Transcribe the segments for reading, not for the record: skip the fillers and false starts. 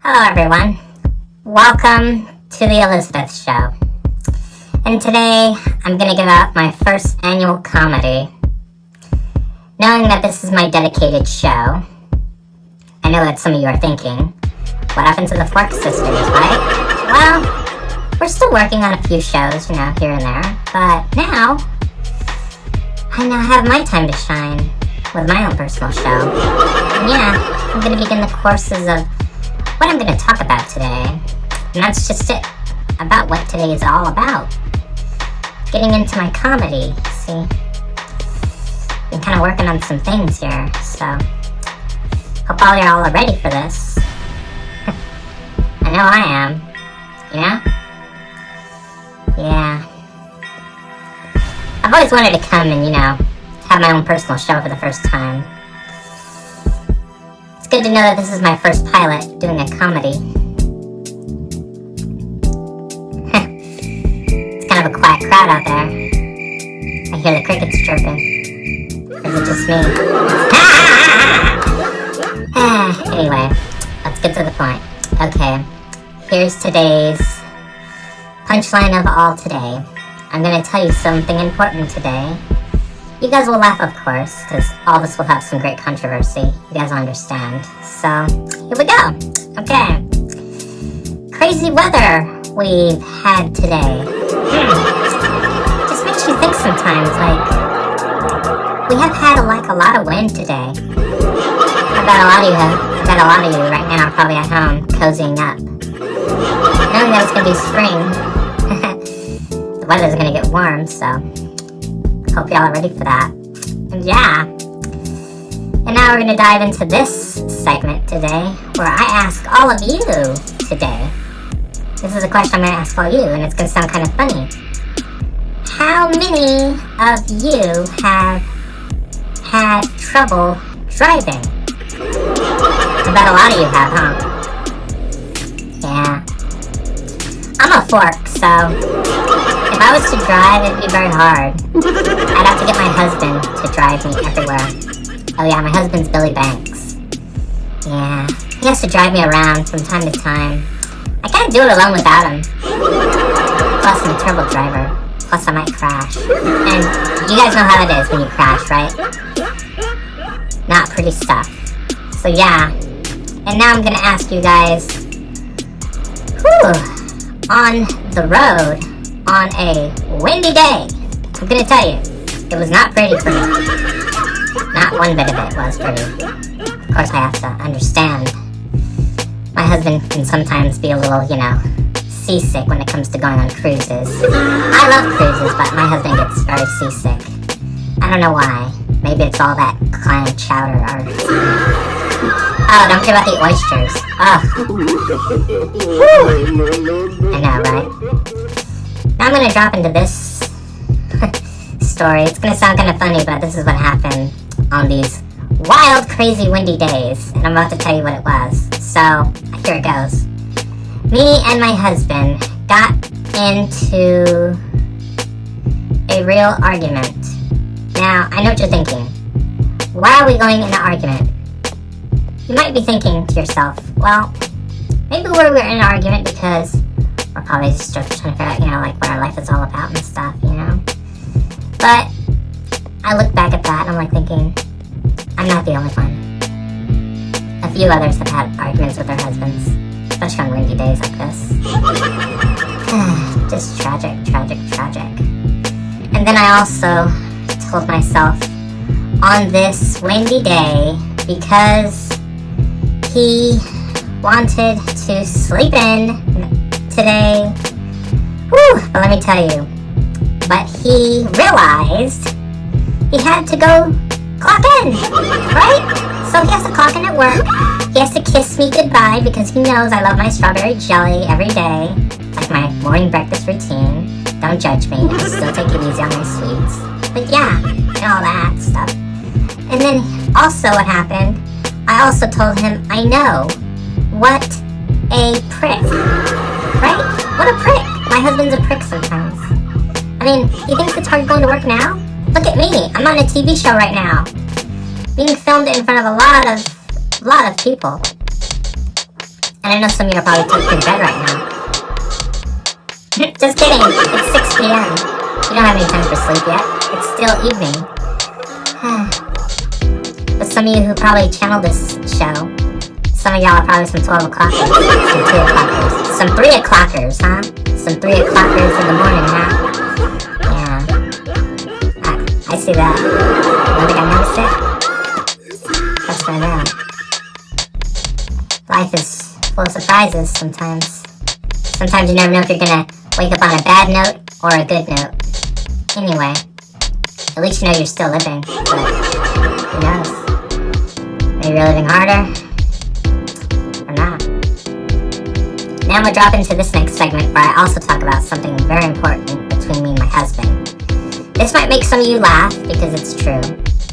Hello everyone, welcome to the Elizabeth Show, and today I'm going to give out my first annual comedy. Knowing that this is my dedicated show, I know that some of you are thinking, what happened to the Fork sisters, right? Well, we're still working on a few shows, here and there, but now, I now have my time to shine with my own personal show. And yeah, I'm going to begin the courses of what I'm going to talk about today, and that's just it, about what today is all about. Getting into my comedy, see? Been kind of working on some things here, so hope all y'all are ready for this. I know I am, Yeah. I've always wanted to come and, have my own personal show for the first time. It's good to know that this is my first pilot doing a comedy. It's kind of a quiet crowd out there. I hear the crickets chirping. Or is it just me? Anyway, let's get to the point. Okay, here's today's punchline of all today. I'm going to tell you something important today. You guys will laugh, of course, because all this will have some great controversy. You guys will understand. So, here we go. Okay. Crazy weather we've had today. Just makes you think sometimes, we have had a lot of wind today. I bet a lot of you right now are probably at home cozying up. Knowing that it's going to be spring, the weather's going to get warm, so hope y'all are ready for that. And yeah. And now we're going to dive into this segment today, where I ask all of you today. This is a question I'm going to ask all you, and it's going to sound kind of funny. How many of you have had trouble driving? I bet a lot of you have, huh? Yeah. I'm a fork, so if I was to drive, it'd be very hard. I'd have to get my husband to drive me everywhere. Oh yeah, my husband's Billy Banks. Yeah, he has to drive me around from time to time. I can't do it alone without him. Plus, I'm a terrible driver. Plus, I might crash. And you guys know how it is when you crash, right? Not pretty stuff. So yeah. And now I'm gonna ask you guys, on the road, on a windy day, I'm gonna tell you, it was not pretty for me. Not one bit of it was pretty. Of course, I have to understand. My husband can sometimes be a little, seasick when it comes to going on cruises. I love cruises, but my husband gets very seasick. I don't know why. Maybe it's all that clam chowder or... Oh, don't forget about the oysters. Oh. I know, right? Now I'm going to drop into this story. It's going to sound kind of funny, but this is what happened on these wild, crazy, windy days. And I'm about to tell you what it was. So, here it goes. Me and my husband got into a real argument. Now, I know what you're thinking. Why are we going into argument? You might be thinking to yourself, well, maybe we're in an argument because we're probably just trying to figure out, what our life is all about and stuff, But I look back at that and I'm thinking, I'm not the only one. A few others have had arguments with their husbands, especially on windy days like this. Just tragic. And then I also told myself, on this windy day, because he wanted to sleep in today. But let me tell you. But he realized he had to go clock in, right? So he has to clock in at work. He has to kiss me goodbye because he knows I love my strawberry jelly every day. Like my morning breakfast routine. Don't judge me. I still take it easy on my sweets. But yeah, and all that stuff. And then also what happened, I also told him, I know, what a prick, right? What a prick. My husband's a prick sometimes. I mean, he thinks it's hard going to work now? Look at me, I'm on a TV show right now. Being filmed in front of a lot of people. And I know some of you are probably tucked in bed right now. Just kidding, it's 6 p.m. You don't have any time for sleep yet. It's still evening. But some of you who probably channel this show, some of y'all are probably some 12 o'clockers, some 2 o'clockers, some 3 o'clockers, huh? Some 3 o'clockers in the morning, huh? Yeah. I see that. You don't think I noticed it? Trust me, I know. Life is full of surprises sometimes. Sometimes you never know if you're gonna wake up on a bad note or a good note. Anyway, at least you know you're still living, but who knows? Maybe you're living harder, or not. Now I'm gonna drop into this next segment where I also talk about something very important between me and my husband. This might make some of you laugh because it's true.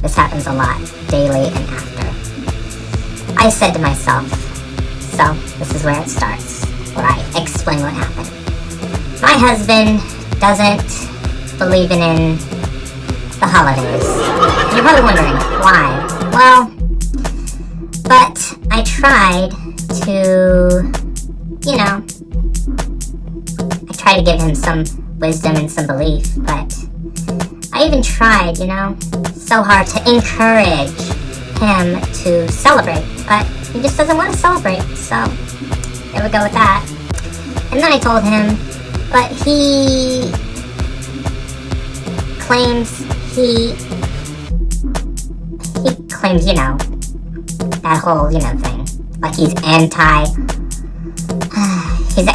This happens a lot, daily and after. I said to myself, so this is where it starts, where I explain what happened. My husband doesn't believe in the holidays. And you're probably wondering, why? Well, but I tried to, I tried to give him some wisdom and some belief, but I even tried, so hard to encourage him to celebrate, but he just doesn't want to celebrate, so there we go with that. And then I told him, but he claims, that whole, thing. Like he's an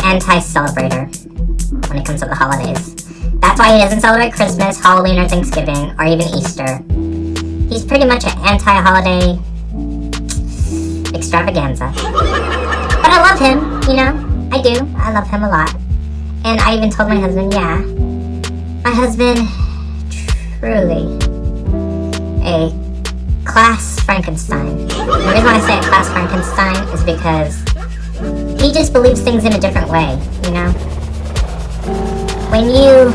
anti-celebrator when it comes to the holidays. That's why he doesn't celebrate Christmas, Halloween, or Thanksgiving, or even Easter. He's pretty much an anti-holiday extravaganza. But I love him, I do. I love him a lot. And I even told my husband, my husband, truly a class Frankenstein. The reason why I say a class Frankenstein is because he just believes things in a different way, When you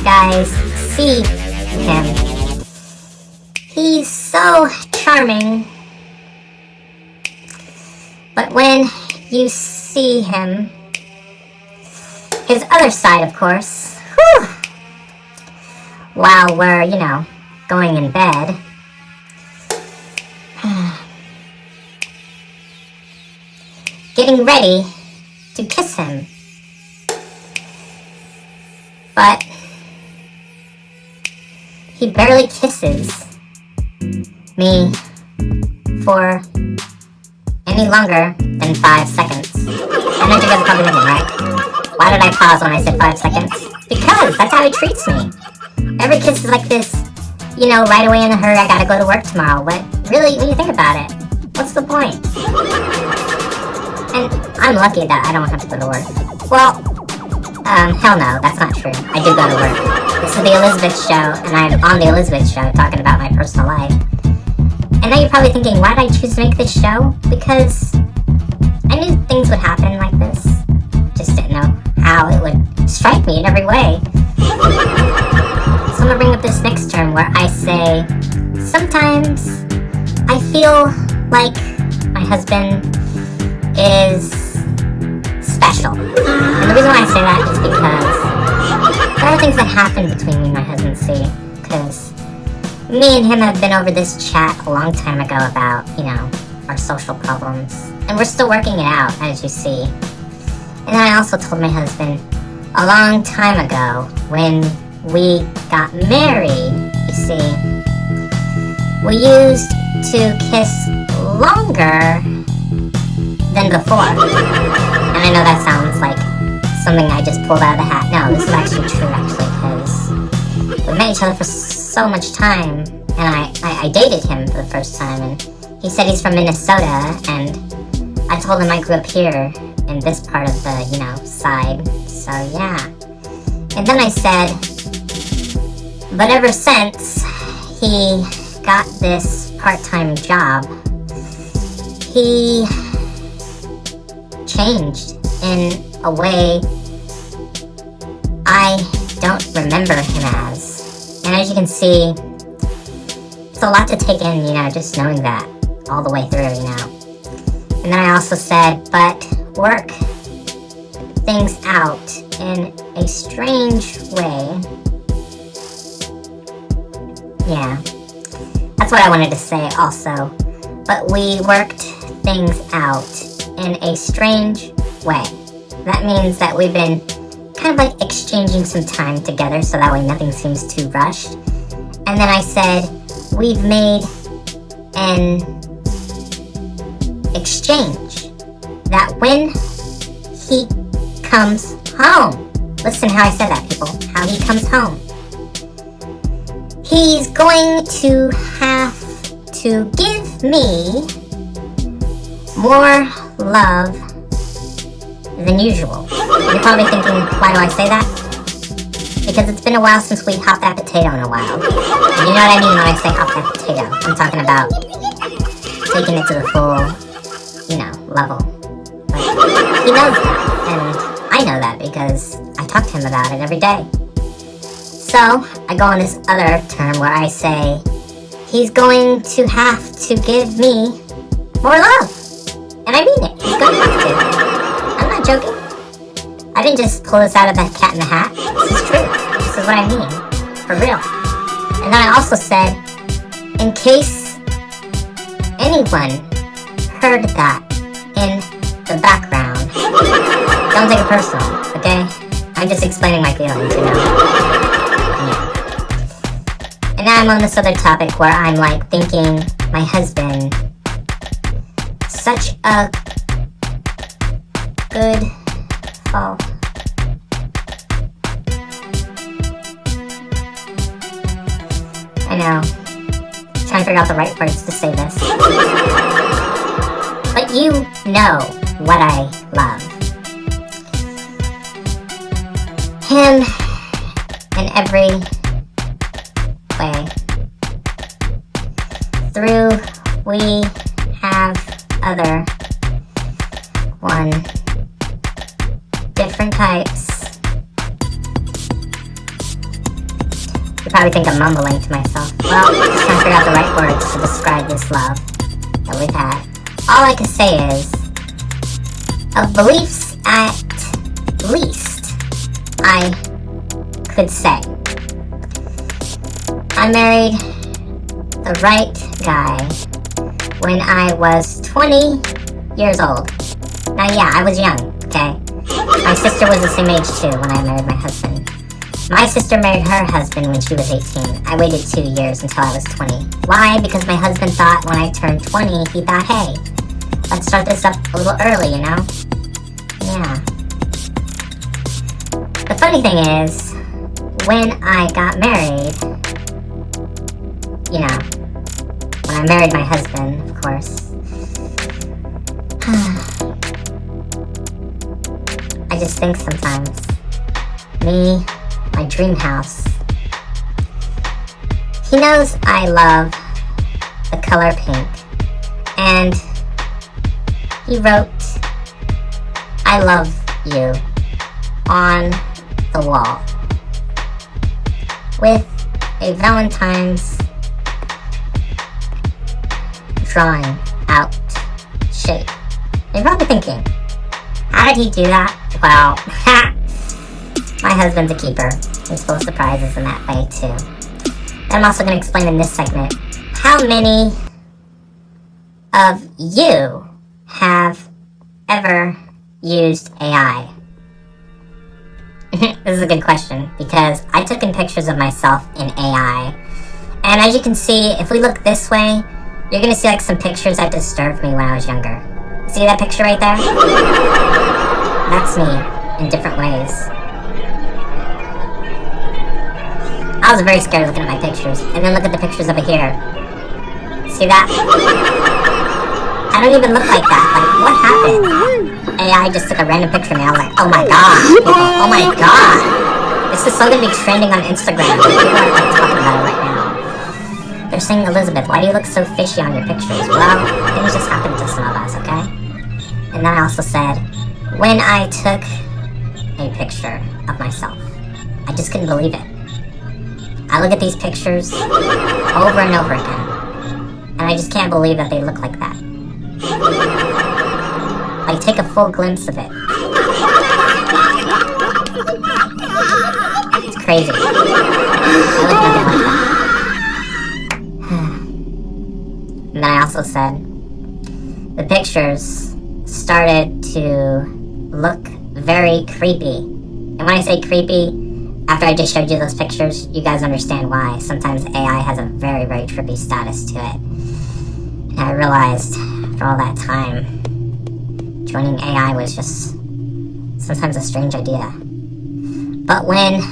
guys see him, he's so charming. But when you see him, his other side, of course, while we're, going in bed, getting ready to kiss him. But he barely kisses me for any longer than 5 seconds. I know you guys are probably thinking, right? Why did I pause when I said 5 seconds? Because that's how he treats me. Every kiss is like this, right away in a hurry, I gotta go to work tomorrow. But really, when you think about it, what's the point? And I'm lucky that I don't have to go to work. Well, hell no, that's not true. I do go to work. This is the Elizabeth Show, and I'm on the Elizabeth Show talking about my personal life. And now you're probably thinking, why did I choose to make this show? Because I knew things would happen like this. Just didn't know how it would strike me in every way. So I'm gonna bring up this next term where I say, sometimes I feel like my husband is special. And the reason why I say that is because there are things that happen between me and my husband, see? Because me and him have been over this chat a long time ago about, our social problems. And we're still working it out, as you see. And then I also told my husband a long time ago when we got married, you see, we used to kiss longer than before. And I know that sounds like something I just pulled out of the hat. No, this is actually true, because we met each other for so much time, and I dated him for the first time, and he said he's from Minnesota, and I told him I grew up here in this part of the, side, so yeah. And then I said, but ever since he got this part-time job, he changed in a way I don't remember him as. And as you can see, it's a lot to take in, just knowing that all the way through, And then I also said, but work things out in a strange way. Yeah, that's what I wanted to say also. But we worked things out in a strange way. That means that we've been kind of like exchanging some time together so that way nothing seems too rushed. And then I said, we've made an exchange that when he comes home, listen how I said that, people, how he comes home, he's going to have to give me more love than usual. You're probably thinking, why do I say that? Because it's been a while since we hopped that potato in a while. And you know what I mean when I say hop that potato. I'm talking about taking it to the full, level. But he knows that, and I know that because I talk to him about it every day. So, I go on this other term where I say, he's going to have to give me more love. And I mean it. He's going to have to. I'm not joking. I didn't just pull this out of the cat in the hat. This is true. This is what I mean. For real. And then I also said, in case anyone heard that in the background, don't take it personal, okay? I'm just explaining my feelings, Yeah. And now I'm on this other topic where I'm like thinking my husband, such a good fall. I know. Trying to figure out the right words to say this. But you know what I love. Him in every way. Through we have other one different types. You probably think I'm mumbling to myself. Well, just trying to figure out the right words to describe this love that we've had. All I can say is, of beliefs at least, I could say. I married the right guy when I was 20 years old. Now yeah, I was young, okay? My sister was the same age too when I married my husband. My sister married her husband when she was 18. I waited 2 years until I was 20. Why? Because my husband thought when I turned 20, he thought, hey, let's start this up a little early, Yeah. The funny thing is, when I got married, when I married my husband, of course, I just think sometimes, me, my dream house, he knows I love the color pink, and he wrote, I love you, on the wall, with a Valentine's drawing out shape. You're probably thinking, how did he do that? Well, my husband's a keeper. He's full of surprises in that way too. And I'm also going to explain in this segment, how many of you have ever used AI? This is a good question, because I took in pictures of myself in AI, and as you can see, if we look this way, you're going to see like some pictures that disturbed me when I was younger. See that picture right there? That's me, in different ways. I was very scared looking at my pictures, and then look at the pictures over here. See that? I don't even look like that. Like, what happened? AI just took a random picture of me. I was like, oh my god, people, oh my god. This is so gonna be trending on Instagram. People are like talking about it right now. They're saying, Elizabeth, why do you look so fishy on your pictures? Well, things just happen to some of us, okay? And then I also said, when I took a picture of myself, I just couldn't believe it. I look at these pictures over and over again, and I just can't believe that they look like that. Like, take a full glimpse of it. It's crazy. I look nothing like that. And then I also said, the pictures started to look very creepy. And when I say creepy, after I just showed you those pictures, you guys understand why. Sometimes AI has a very, very trippy status to it. And I realized, after all that time, joining AI was just sometimes a strange idea. But when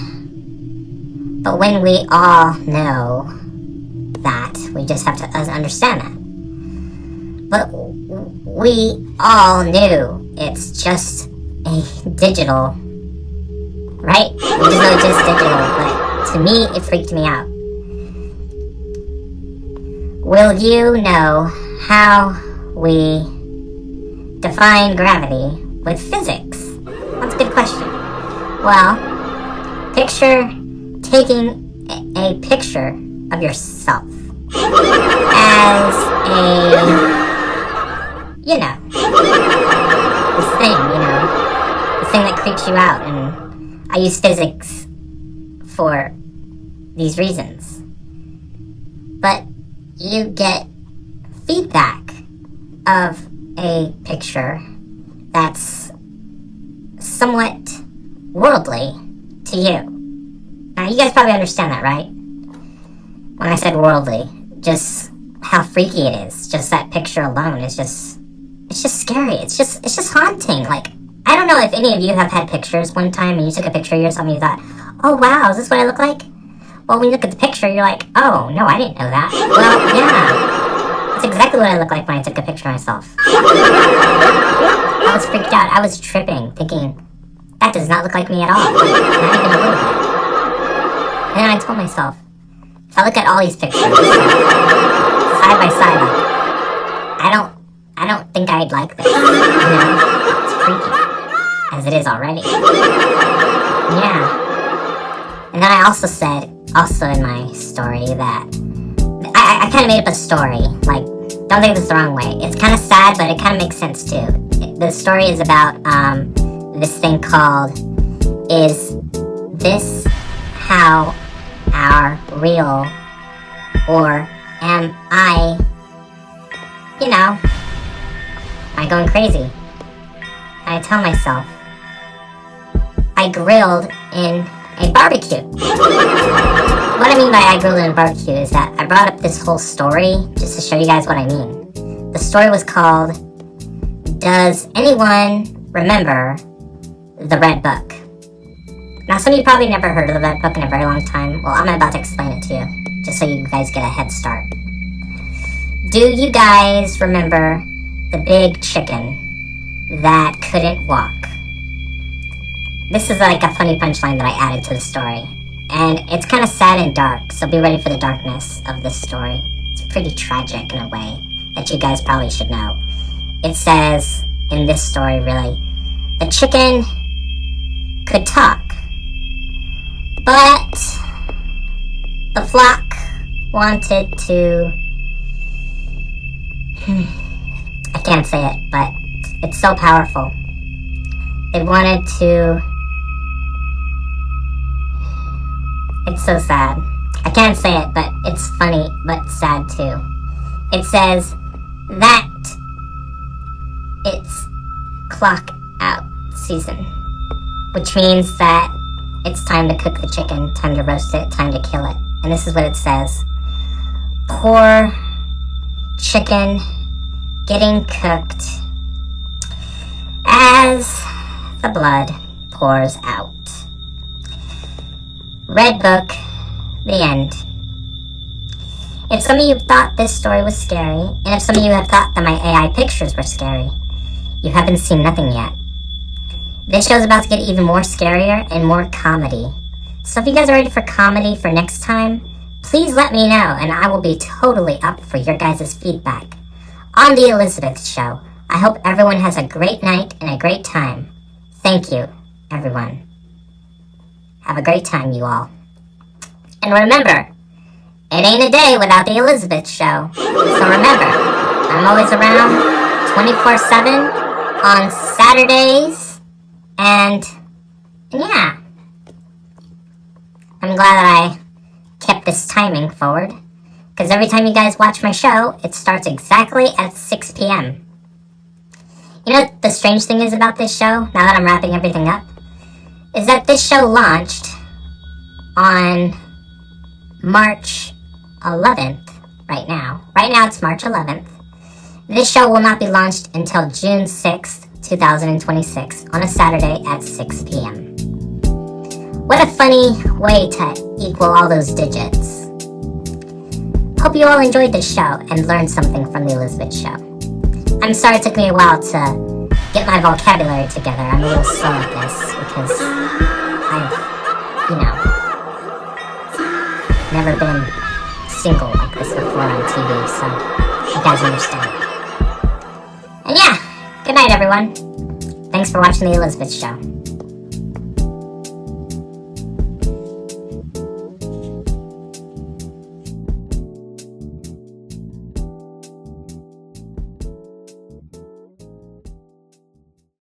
we all know that, we just have to understand that. But we all knew it's just a digital, right? We just know it's just digital, but to me, it freaked me out. Will you know how we define gravity with physics? That's a good question. Well, picture taking a picture of yourself as a, this thing that creeps you out. And I use physics for these reasons. But you get feedback of a picture that's somewhat worldly to you. Now, you guys probably understand that, right? When I said worldly, just how freaky it is. Just that picture alone is it's just scary. It's just haunting. Like, I don't know if any of you have had pictures one time and you took a picture of yourself and you thought, oh wow, is this what I look like? Well, when you look at the picture, you're like, oh, no, I didn't know that. Well, yeah. That's exactly what I look like when I took a picture of myself. I was freaked out. I was tripping, thinking, that does not look like me at all. Like, not even a little bit. And then I told myself, if I look at all these pictures, side by side, like, I don't think I'd like this. It's freaky, as it is already. Yeah. And then I also said, in my story, that I kind of made up a story. Like, don't take this the wrong way. It's kind of sad, but it kind of makes sense too. The story is about this thing called, is this how our real, or am I going crazy? And I tell myself, I grilled in a barbecue. What I mean by I grilled in a barbecue is that I brought up this whole story just to show you guys what I mean. The story was called, Does Anyone Remember the Red Book? Now, some of you probably never heard of the Red Book in a very long time. Well, I'm about to explain it to you, just so you guys get a head start. Do you guys remember the big chicken that couldn't walk? This is like a funny punchline that I added to the story. And it's kind of sad and dark, so be ready for the darkness of this story. It's pretty tragic in a way that you guys probably should know. It says, in this story really, the chicken could talk, but the flock wanted to... I can't say it, but it's so powerful. They wanted to... It's so sad. I can't say it, but it's funny, but sad too. It says that it's clock out season, which means that it's time to cook the chicken, time to roast it, time to kill it. And this is what it says. Poor chicken getting cooked as the blood pours out. Red Book, the end. If some of you thought this story was scary, and if some of you have thought that my AI pictures were scary, you haven't seen nothing yet. This show's about to get even more scarier and more comedy. So if you guys are ready for comedy for next time, please let me know, and I will be totally up for your guys' feedback. On the Elizabeth Show, I hope everyone has a great night and a great time. Thank you, everyone. Have a great time, you all. And remember, it ain't a day without the Elizabeth Show. So remember, I'm always around 24/7 on Saturdays, and yeah, I'm glad that I kept this timing forward, because every time you guys watch my show, it starts exactly at 6 p.m. You know what the strange thing is about this show, now that I'm wrapping everything up, is that this show launched on March 11th, right now. Right now it's March 11th. This show will not be launched until June 6th, 2026, on a Saturday at 6 p.m. What a funny way to equal all those digits. Hope you all enjoyed this show and learned something from the Elizabeth Show. I'm sorry it took me a while to get my vocabulary together. I'm a little slow at this because I've, never been single like this before on TV, so you guys understand. And yeah, good night everyone. Thanks for watching the Elizabeth Show.